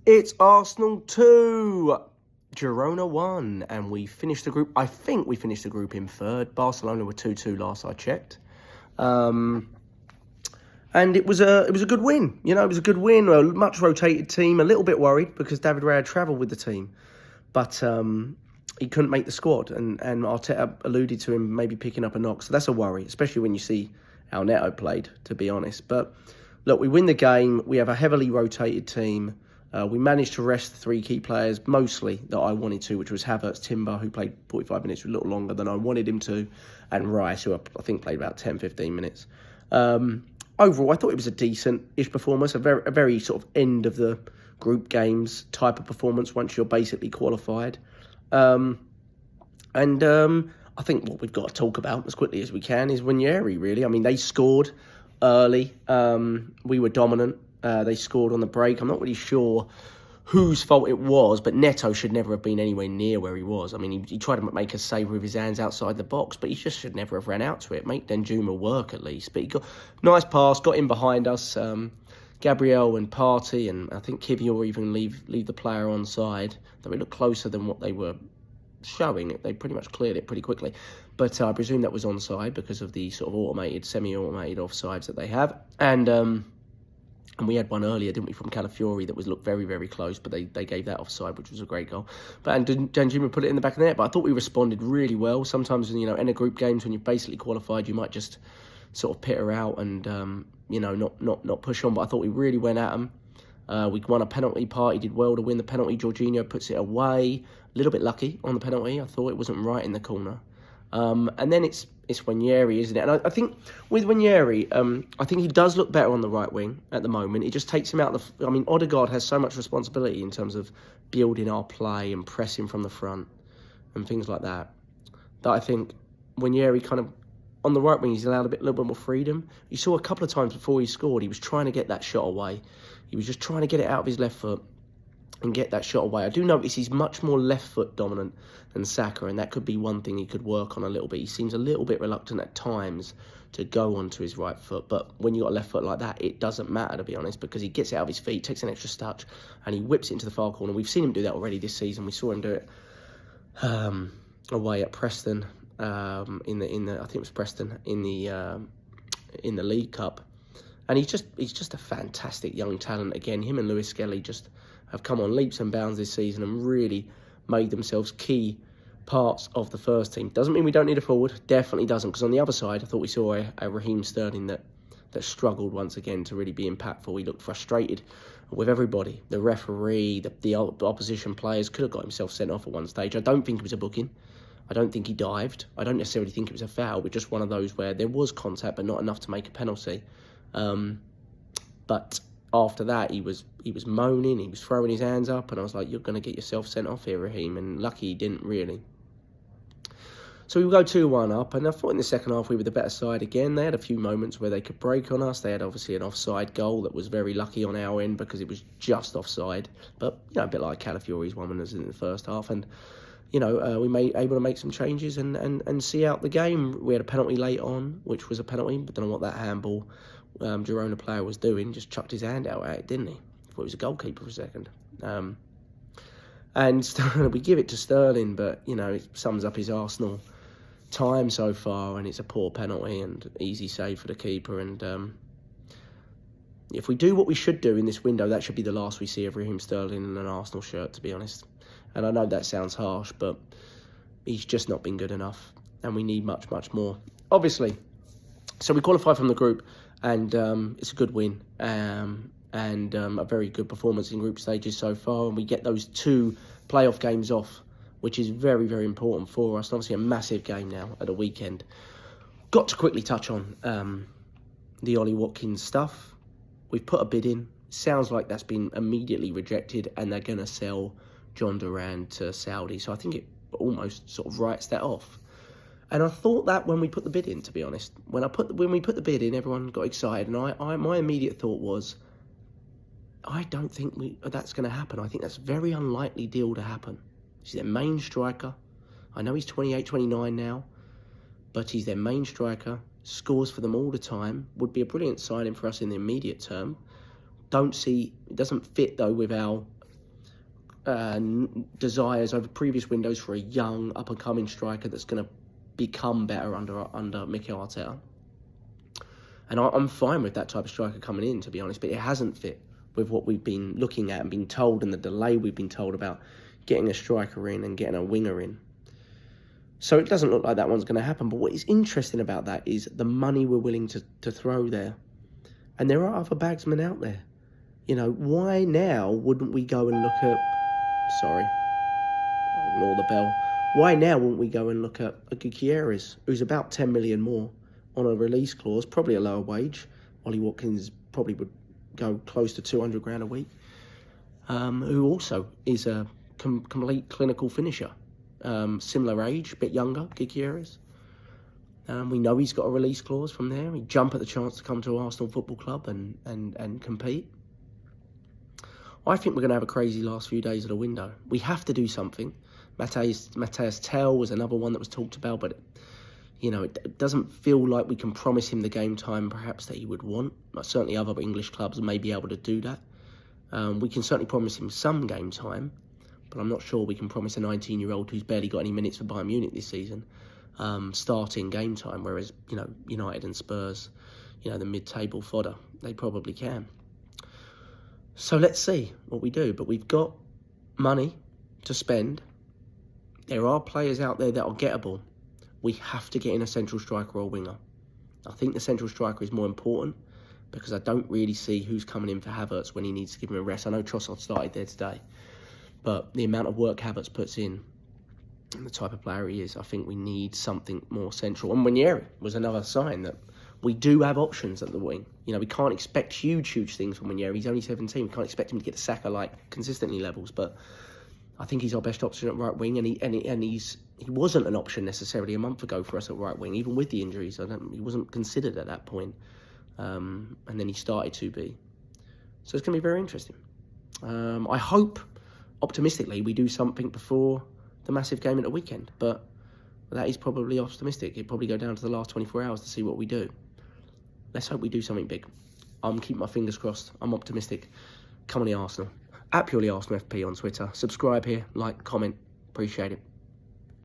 It's Arsenal 2, Girona 1, and we finished the group. I think we finished the group in third. Barcelona were 2-2 last I checked. And it was a good win. You know, it was a good win. A much rotated team. A little bit worried because David Raya travelled with the team, but he couldn't make the squad. And Arteta alluded to him maybe picking up a knock. So that's a worry, especially when you see how Neto played, to be honest. But look, we win the game. We have a heavily rotated team. We managed to rest the three key players, mostly that I wanted to, which was Havertz, Timber, who played 45 minutes, a little longer than I wanted him to, and Rice, who I think played about 10, 15 minutes. Overall, I thought it was a decent-ish performance, a very sort of end of the group games type of performance once you're basically qualified. I think what we've got to talk about as quickly as we can is Nwaneri, really. I mean, they scored early. We were dominant. They scored on the break. I'm not really sure whose fault it was, but Neto should never have been anywhere near where he was. I mean, he tried to make a save with his hands outside the box, but he just should never have ran out to it. Make Danjuma work at least. But he got nice pass, got in behind us. Gabriel and Partey, and I think Kivior even leave the player on side. Though it looked closer than what they were showing. They pretty much cleared it pretty quickly. But I presume that was onside because of the sort of automated, semi-automated offsides that they have. And we had one earlier, didn't we, from Calafiori that looked very, very close, but they gave that offside, which was a great goal. And Danjuma put it in the back of the net, but I thought we responded really well. Sometimes, in a group games, when you've basically qualified, you might just sort of peter out and, not push on. But I thought we really went at them. We won a penalty. Partey did well to win the penalty. Jorginho puts it away. A little bit lucky on the penalty. I thought it wasn't right in the corner. And then it's Nwaneri, isn't it? And I think with Nwaneri, I think he does look better on the right wing at the moment. It just takes him out of the... Odegaard has so much responsibility in terms of building our play and pressing from the front and things like that, that I think Nwaneri kind of, on the right wing, he's allowed a little bit more freedom. You saw a couple of times before he scored, he was trying to get that shot away. He was just trying to get it out of his left foot and get that shot away. I do notice he's much more left foot dominant than Saka, and that could be one thing he could work on a little bit. He seems a little bit reluctant at times to go onto his right foot, but when you got a left foot like that, it doesn't matter, to be honest, because he gets it out of his feet, takes an extra touch, and he whips it into the far corner. We've seen him do that already this season. We saw him do it away at Preston I think it was Preston in the League Cup, and he's just a fantastic young talent. Again, him and Lewis Skelly just have come on leaps and bounds this season and really made themselves key parts of the first team. Doesn't mean we don't need a forward. Definitely doesn't, because on the other side, I thought we saw a Raheem Sterling that struggled once again to really be impactful. He looked frustrated with everybody. The referee, the opposition players, could have got himself sent off at one stage. I don't think it was a booking. I don't think he dived. I don't necessarily think it was a foul, but just one of those where there was contact, but not enough to make a penalty. But after that, he was moaning, he was throwing his hands up, and I was like, you're going to get yourself sent off here, Raheem, and lucky he didn't really. So we go 2-1 up, and I thought in the second half we were the better side again. They had a few moments where they could break on us. They had obviously an offside goal that was very lucky on our end because it was just offside, but a bit like Calafiori's one when it was in the first half, and we able to make some changes and see out the game. We had a penalty late on, which was a penalty, but don't know what that handball Girona player was doing. Just chucked his hand out at it, didn't he? Thought he was a goalkeeper for a second. And we give it to Sterling, but, it sums up his Arsenal time so far, and it's a poor penalty and easy save for the keeper. And if we do what we should do in this window, that should be the last we see of Raheem Sterling in an Arsenal shirt, to be honest. And I know that sounds harsh, but he's just not been good enough, and we need much, much more, obviously. So we qualify from the group, and it's a good win, and a very good performance in group stages so far, and we get those 2 playoff games off, which is very, very important for us. And obviously a massive game now at the weekend. Got to quickly touch on the Ollie Watkins stuff. We've put a bid in. Sounds like that's been immediately rejected, and they're going to sell John Duran to Saudi. So I think it almost sort of writes that off. And I thought that when we put the bid in, to be honest. When we put the bid in, everyone got excited, and my immediate thought was, I don't think that's going to happen. I think that's a very unlikely deal to happen. He's their main striker. I know he's 28, 29 now, but he's their main striker, scores for them all the time, would be a brilliant signing for us in the immediate term. It doesn't fit, though, with our desires over previous windows for a young, up-and-coming striker that's going to become better under Mikel Arteta. And I'm fine with that type of striker coming in, to be honest, but it hasn't fit with what we've been looking at and been told, and the delay we've been told about getting a striker in and getting a winger in. So it doesn't look like that one's going to happen. But what is interesting about that is the money we're willing to throw there. And there are other bagsmen out there. You know, why now wouldn't we go and look at... Sorry, I'll ignore the bell. Why now wouldn't we go and look at a Gutierrez, who's about 10 million more on a release clause, probably a lower wage. Ollie Watkins probably would go close to 200 grand a week. Who also is a complete clinical finisher. Similar age, a bit younger, Gutierrez. We know he's got a release clause from there. He'd jump at the chance to come to Arsenal Football Club and compete. I think we're going to have a crazy last few days of the window. We have to do something. Matthias Tell was another one that was talked about, but you know, it doesn't feel like we can promise him the game time perhaps that he would want. Certainly other English clubs may be able to do that. We can certainly promise him some game time, but I'm not sure we can promise a 19-year-old who's barely got any minutes for Bayern Munich this season starting game time, whereas, you know, United and Spurs, you know, the mid-table fodder, they probably can. So let's see what we do. But we've got money to spend. There are players out there that are gettable. We have to get in a central striker or a winger. I think the central striker is more important because I don't really see who's coming in for Havertz when he needs to give him a rest. I know Trossard started there today, but the amount of work Havertz puts in and the type of player he is, I think we need something more central. And Nwaneri was another sign that we do have options at the wing. You know, we can't expect huge things from Nwaneri. He's only 17. We can't expect him to get to Saka-like consistently levels, but I think he's our best option at right wing, and he wasn't an option necessarily a month ago for us at right wing, even with the injuries. He wasn't considered at that point, and then he started to be. So it's going to be very interesting. I hope, optimistically, we do something before the massive game at the weekend, but that is probably optimistic. It'll probably go down to the last 24 hours to see what we do. Let's hope we do something big. I'm keeping my fingers crossed. I'm optimistic. Come on, the Arsenal. @PurelyArsenalFP on Twitter. Subscribe here, like, comment. Appreciate it.